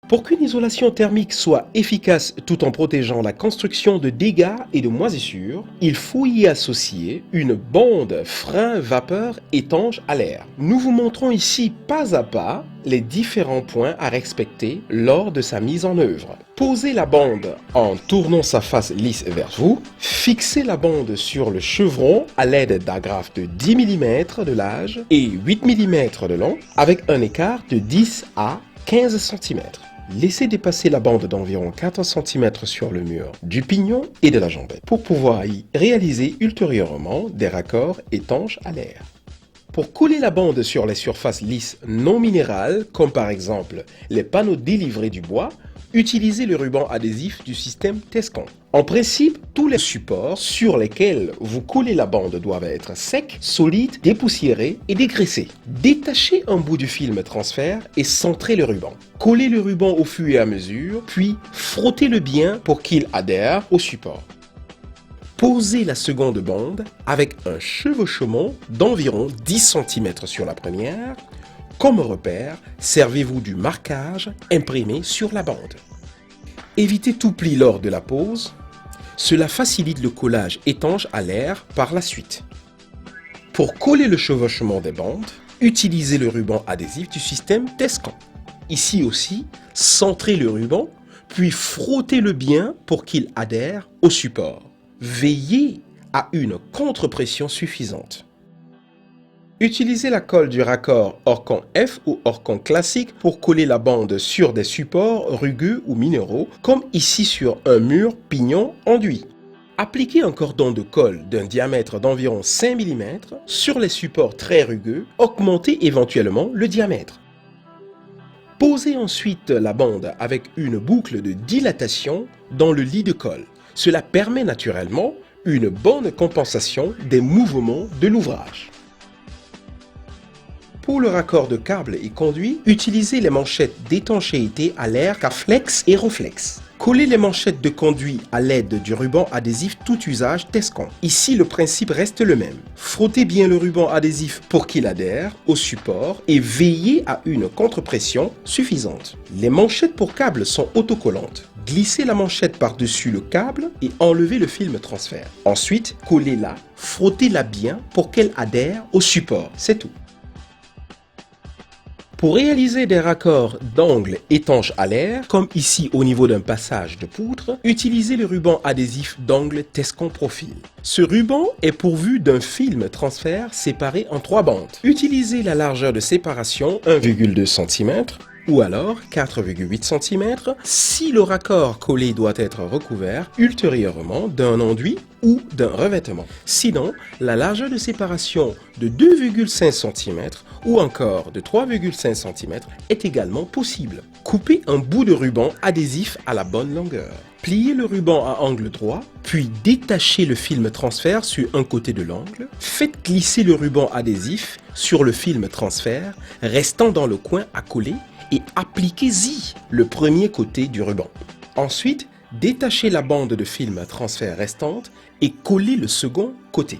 Pour qu'une isolation thermique soit efficace tout en protégeant la construction de dégâts et de moisissures, il faut y associer une bande frein-vapeur étanche à l'air. Nous vous montrons ici pas à pas les différents points à respecter lors de sa mise en œuvre. Posez la bande en tournant sa face lisse vers vous. Fixez la bande sur le chevron à l'aide d'agrafes de 10 mm de large et 8 mm de long avec un écart de 10 à 15 cm. Laissez dépasser la bande d'environ 4 cm sur le mur du pignon et de la jambette pour pouvoir y réaliser ultérieurement des raccords étanches à l'air. Pour coller la bande sur les surfaces lisses non minérales, comme par exemple les panneaux délivrés du bois, utilisez le ruban adhésif du système Tescon. En principe, tous les supports sur lesquels vous collez la bande doivent être secs, solides, dépoussiérés et dégraissés. Détachez un bout du film transfert et centrez le ruban. Collez le ruban au fur et à mesure, puis frottez-le bien pour qu'il adhère au support. Posez la seconde bande avec un chevauchement d'environ 10 cm sur la première. Comme repère, servez-vous du marquage imprimé sur la bande. Évitez tout pli lors de la pose. Cela facilite le collage étanche à l'air par la suite. Pour coller le chevauchement des bandes, utilisez le ruban adhésif du système Tescon. Ici aussi, centrez le ruban, puis frottez-le bien pour qu'il adhère au support. Veillez à une contre-pression suffisante. Utilisez la colle du raccord Orcon F ou Orcon classique pour coller la bande sur des supports rugueux ou minéraux, comme ici sur un mur pignon enduit. Appliquez un cordon de colle d'un diamètre d'environ 5 mm sur les supports très rugueux, augmentez éventuellement le diamètre. Posez ensuite la bande avec une boucle de dilatation dans le lit de colle. Cela permet naturellement une bonne compensation des mouvements de l'ouvrage. Pour le raccord de câbles et conduits, utilisez les manchettes d'étanchéité à l'air Caflex et Roflex. Collez les manchettes de conduit à l'aide du ruban adhésif tout usage Tescon. Ici, le principe reste le même. Frottez bien le ruban adhésif pour qu'il adhère au support et veillez à une contre-pression suffisante. Les manchettes pour câbles sont autocollantes. Glissez la manchette par-dessus le câble et enlevez le film transfert. Ensuite, collez-la, frottez-la bien pour qu'elle adhère au support. C'est tout. Pour réaliser des raccords d'angles étanches à l'air, comme ici au niveau d'un passage de poutre, utilisez le ruban adhésif d'angle Tescon Profil. Ce ruban est pourvu d'un film transfert séparé en 3 bandes. Utilisez la largeur de séparation 1,2 cm ou alors 4,8 cm si le raccord collé doit être recouvert ultérieurement d'un enduit ou d'un revêtement. Sinon, la largeur de séparation de 2,5 cm ou encore de 3,5 cm est également possible. Coupez un bout de ruban adhésif à la bonne longueur. Pliez le ruban à angle droit, puis détachez le film transfert sur un côté de l'angle. Faites glisser le ruban adhésif sur le film transfert, restant dans le coin à coller, et appliquez-y le premier côté du ruban. Ensuite, détachez la bande de film transfert restante et collez le second côté.